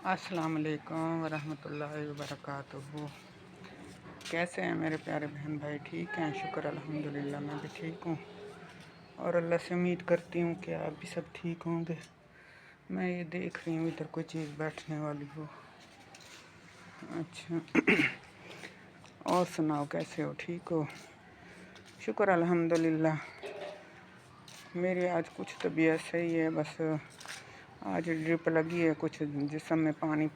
अस्सलाम वालेकुम वरहमतुल्लाहि वबरकातुहू। कैसे हैं मेरे प्यारे बहन भाई? ठीक हैं, शुक्र अल्हम्दुलिल्लाह, मैं भी ठीक हूँ और अल्लाह से उम्मीद करती हूँ कि आप भी सब ठीक होंगे। मैं ये देख रही हूँ इधर कोई चीज़ बैठने वाली हो। अच्छा और सुनाओ, कैसे हो? ठीक हो? शुक्र अल्हम्दुलिल्लाह। मेरी आज कुछ तबीयत सही है, बस आज ड्रिप लगी है, कुछ जिस्म में पानी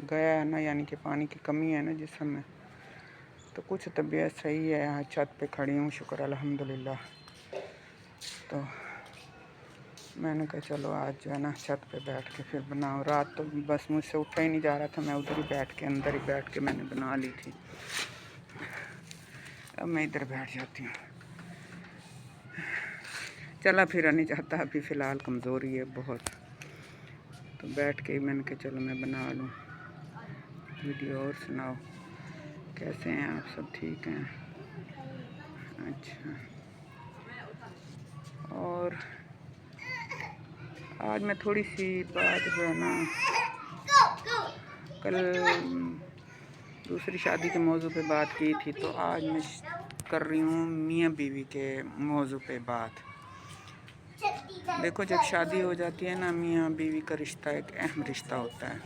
गया है ना, यानी कि पानी की कमी है ना जिस्म में, तो कुछ तबीयत सही है। आज छत पे खड़ी हूँ, शुक्र अल्हम्दुलिल्लाह। तो मैंने कहा चलो आज जो है ना छत पे बैठ के फिर बनाओ। रात तो बस मुझसे उठा ही नहीं जा रहा था, मैं उधर ही बैठ के अंदर ही बैठ के मैंने बना ली थी। अब मैं इधर बैठ जाती हूँ, चला फिरा नहीं जाता, अभी फ़िलहाल कमज़ोरी है बहुत, तो बैठ के ही मैंने कहा चलो मैं बना लूँ वीडियो। और सुनाओ, कैसे हैं आप? सब ठीक हैं? अच्छा, और आज मैं थोड़ी सी बात जो है ना, कल दूसरी शादी के मौजू पे बात की थी, तो आज मैं कर रही हूँ मियाँ बीवी के मौजू पे बात। देखो, जब शादी हो जाती है ना, मियाँ बीवी का रिश्ता एक अहम रिश्ता होता है।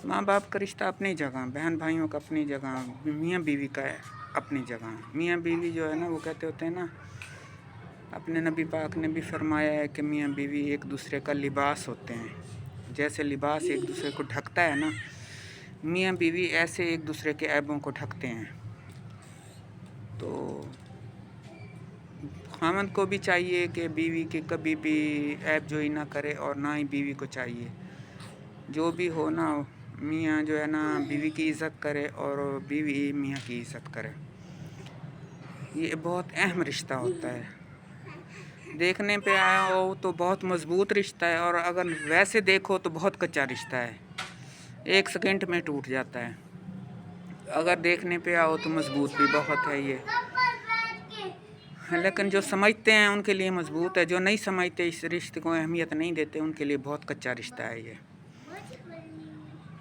माँ बाप का रिश्ता अपनी जगह, बहन भाइयों का अपनी जगह, मियाँ बीवी का अपनी जगह। मियाँ बीवी जो है ना, वो कहते होते हैं ना, अपने नबी पाक ने भी फरमाया है कि मियाँ बीवी एक दूसरे का लिबास होते हैं। जैसे लिबास एक दूसरे को ढकता है ना, मियाँ बीवी ऐसे एक दूसरे के ऐबों को ढकते हैं। तो खामद को भी चाहिए कि बीवी के कभी भी ऐब जोई ना करे, और ना ही बीवी को चाहिए। जो भी हो ना, मियाँ जो है ना बीवी की इज़्ज़त करे और बीवी मियाँ की इज़्ज़त करे। ये बहुत अहम रिश्ता होता है। देखने पे आया हो तो बहुत मज़बूत रिश्ता है, और अगर वैसे देखो तो बहुत कच्चा रिश्ता है, एक सेकंड में टूट जाता है। अगर देखने पे आओ तो मज़बूत भी बहुत है ये, लेकिन जो समझते हैं उनके लिए मज़बूत है, जो नहीं समझते, इस रिश्ते को अहमियत नहीं देते, उनके लिए बहुत कच्चा रिश्ता है ये।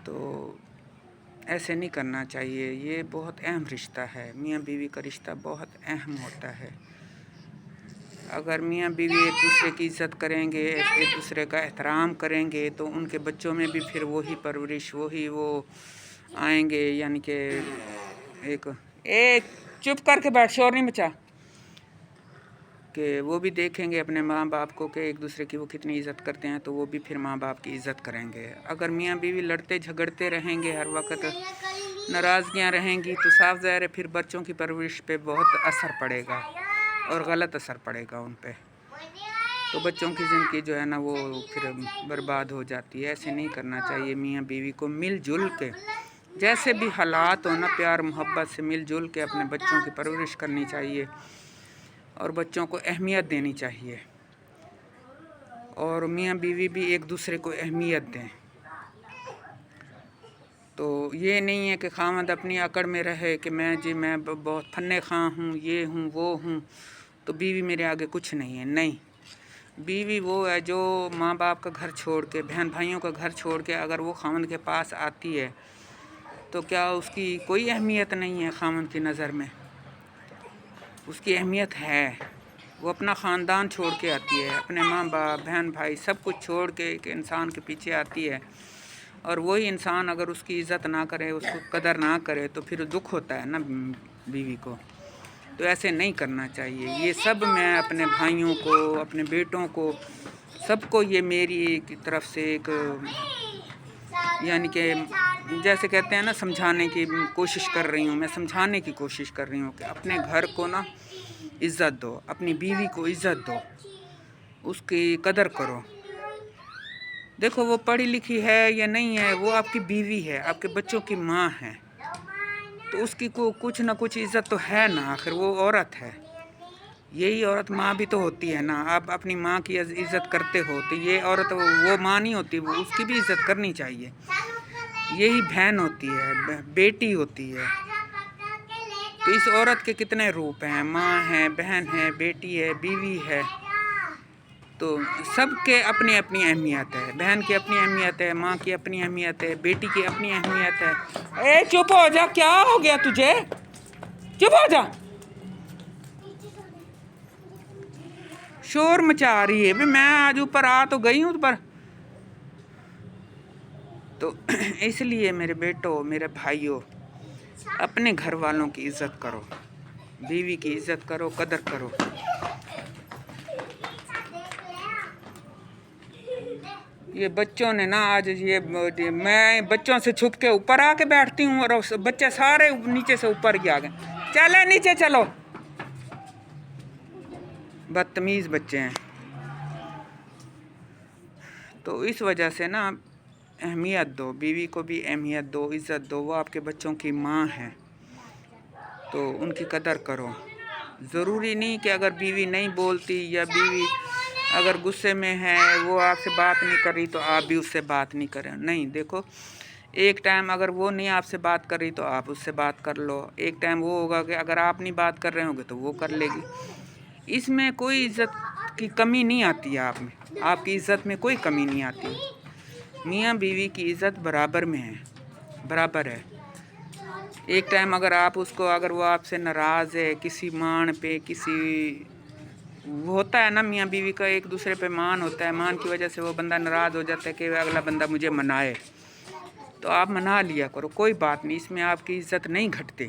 तो ऐसे नहीं करना चाहिए, ये बहुत अहम रिश्ता है। मियाँ बीवी का रिश्ता बहुत अहम होता है। अगर मियाँ बीवी एक दूसरे की इज़्ज़त करेंगे, एक दूसरे का एहतराम करेंगे, तो उनके बच्चों में भी फिर वही परवरिश, वही वो आएंगे। यानी कि एक चुप करके बैठ, शोर नहीं मचा, कि वो भी देखेंगे अपने माँ बाप को कि एक दूसरे की वो कितनी इज़्ज़त करते हैं, तो वो भी फिर माँ बाप की इज़्ज़त करेंगे। अगर मियाँ बीवी लड़ते झगड़ते रहेंगे, हर वक्त नाराज़गियाँ रहेंगी, तो साफ ज़ाहिर है फिर बच्चों की परवरिश पे बहुत असर पड़ेगा और गलत असर पड़ेगा उन पे। तो बच्चों की ज़िंदगी जो है ना वो फिर बर्बाद हो जाती है। ऐसे नहीं करना चाहिए। मियाँ बीवी को मिलजुल के, जैसे भी हालात हो ना, प्यार मोहब्बत से मिलजुल के अपने बच्चों की परवरिश करनी चाहिए और बच्चों को अहमियत देनी चाहिए, और मियाँ बीवी भी एक दूसरे को अहमियत दें। तो ये नहीं है कि खामद अपनी अकड़ में रहे कि मैं बहुत फन्ने खां हूँ, ये हूँ वो हूँ, तो बीवी मेरे आगे कुछ नहीं है। नहीं, बीवी वो है जो माँ बाप का घर छोड़ के, बहन भाइयों का घर छोड़ के अगर वो खामद के पास आती है, तो क्या उसकी कोई अहमियत नहीं है? खामद की नज़र में उसकी अहमियत है। वो अपना ख़ानदान छोड़ के आती है, अपने माँ बाप बहन भाई सब कुछ छोड़ के एक इंसान के पीछे आती है, और वही इंसान अगर उसकी इज़्ज़त ना करे, उसको कदर ना करे, तो फिर दुख होता है ना बीवी को। तो ऐसे नहीं करना चाहिए। ये सब मैं अपने भाइयों को, अपने बेटों को, सबको ये मेरी की तरफ से एक, यानी कि जैसे कहते हैं ना, समझाने की कोशिश कर रही हूँ। मैं समझाने की कोशिश कर रही हूँ कि अपने घर को ना इज़्ज़त दो, अपनी बीवी को इज़्ज़त दो, उसकी कदर करो। देखो, वो पढ़ी लिखी है या नहीं है, वो आपकी बीवी है, आपके बच्चों की माँ है, तो उसकी को कुछ ना कुछ इज़्ज़त तो है ना, आखिर वो औरत है। यही औरत माँ भी तो होती है ना। आप अपनी माँ की इज़्ज़त करते हो, तो ये औरत वो माँ नहीं होती, वो उसकी भी इज़्ज़त करनी चाहिए। यही बहन होती है, बेटी होती है। तो इस औरत के कितने रूप हैं? माँ है, बहन है, बेटी है, बीवी है। تو سب کے اپنی اپنی اہمیت ہے، بہن کی اپنی اہمیت ہے، ماں کی اپنی اہمیت ہے، بیٹی کی اپنی اہمیت ہے۔ اے چپ ہو جا، کیا ہو گیا تجھے؟ چپ ہو جا، شور مچا رہی ہے۔ میں آج اوپر آ تو گئی ہوں پر، تو اس لیے میرے بیٹوں، میرے بھائیوں، اپنے گھر والوں کی عزت کرو، بیوی کی عزت کرو، قدر کرو۔ یہ بچوں نے نا آج میں بچوں سے چھپ کے اوپر آ کے بیٹھتی ہوں اور بچے سارے نیچے سے اوپر ہی آ گئے۔ چلے نیچے چلو، بدتمیز بچے ہیں۔ تو اس وجہ سے نا اہمیت دو، بیوی کو بھی اہمیت دو، عزت دو، وہ آپ کے بچوں کی ماں ہے، تو ان کی قدر کرو۔ ضروری نہیں کہ اگر بیوی نہیں بولتی یا بیوی اگر غصے میں ہے، وہ آپ سے بات نہیں کر رہی تو آپ بھی اس سے بات نہیں کریں۔ نہیں، دیکھو ایک ٹائم اگر وہ نہیں آپ سے بات کر رہی تو آپ اس سے بات کر لو، ایک ٹائم وہ ہوگا کہ اگر آپ نہیں بات کر رہے ہوں گے تو وہ کر لے گی۔ اس میں کوئی عزت کی کمی نہیں آتی ہے، آپ کی عزت میں کوئی کمی نہیں آتی۔ میاں بیوی کی عزت برابر میں ہے، برابر ہے۔ ایک ٹائم اگر آپ اس کو، اگر وہ آپ سے ناراض ہے کسی مان پہ، کسی ہوتا ہے نا میاں بیوی کا ایک دوسرے پہ مان ہوتا ہے، مان کی وجہ سے وہ بندہ ناراض ہو جاتا ہے کہ اگلا بندہ مجھے منائے، تو آپ منا لیا کرو، کوئی بات نہیں، اس میں آپ کی عزت نہیں گھٹتی۔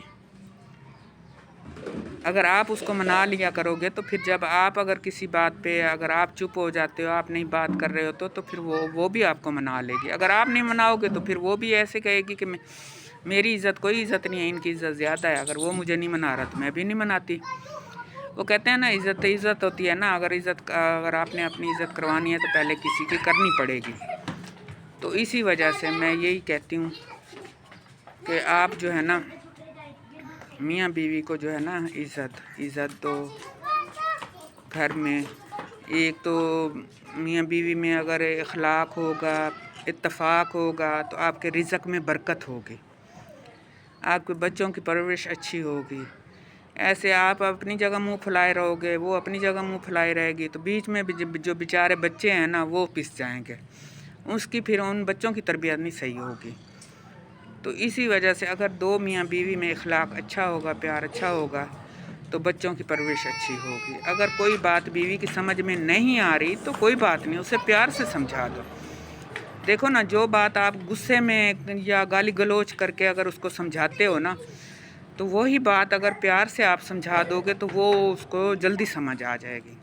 اگر آپ اس کو منا لیا کرو گے تو پھر جب آپ اگر کسی بات پہ اگر آپ چپ ہو جاتے ہو، آپ نہیں بات کر رہے ہو تو پھر وہ بھی آپ کو منا لے گی۔ اگر آپ نہیں مناؤ گے تو پھر وہ بھی ایسے کہے گی کہ میری عزت کوئی عزت نہیں ہے، ان کی عزت زیادہ ہے، اگر وہ مجھے نہیں منا رہا تو میں بھی نہیں مناتی۔ وہ کہتے ہیں نا عزت ہوتی ہے نا، اگر آپ نے اپنی عزت کروانی ہے تو پہلے کسی کی کرنی پڑے گی۔ تو اسی وجہ سے میں یہی کہتی ہوں کہ آپ جو ہے نا میاں بیوی کو جو ہے نا عزت دو گھر میں۔ ایک تو میاں بیوی میں اگر اخلاق ہوگا، اتفاق ہوگا تو آپ کے رزق میں برکت ہوگی، آپ کے بچوں کی پرورش اچھی ہوگی۔ ایسے آپ اپنی جگہ منہ پھلائے رہو گے، وہ اپنی جگہ منہ پھلائے رہے گی، تو بیچ میں جو بیچارے بچے ہیں نا وہ پس جائیں گے، اس کی پھر ان بچوں کی تربیت نہیں صحیح ہوگی۔ تو اسی وجہ سے اگر دو میاں بیوی میں اخلاق اچھا ہوگا، پیار اچھا ہوگا تو بچوں کی پرورش اچھی ہوگی۔ اگر کوئی بات بیوی کی سمجھ میں نہیں آ رہی تو کوئی بات نہیں، اسے پیار سے سمجھا دو۔ دیکھو نا، جو بات آپ غصے میں یا گالی گلوچ کر کے اگر اس کو سمجھاتے ہو نا، تو وہی بات اگر پیار سے آپ سمجھا دو گے تو وہ اس کو جلدی سمجھ آ جائے گی۔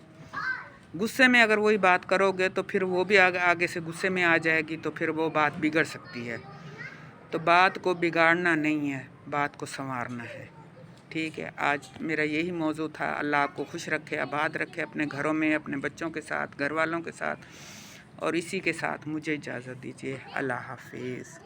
غصے میں اگر وہی بات کرو گے تو پھر وہ بھی آگے سے غصے میں آ جائے گی، تو پھر وہ بات بگڑ سکتی ہے۔ تو بات کو بگاڑنا نہیں ہے، بات کو سنوارنا ہے۔ ٹھیک ہے، آج میرا یہی موضوع تھا۔ اللہ آپ کو خوش رکھے، آباد رکھے اپنے گھروں میں، اپنے بچوں کے ساتھ، گھر والوں کے ساتھ، اور اسی کے ساتھ مجھے اجازت دیجیے۔ اللہ حافظ۔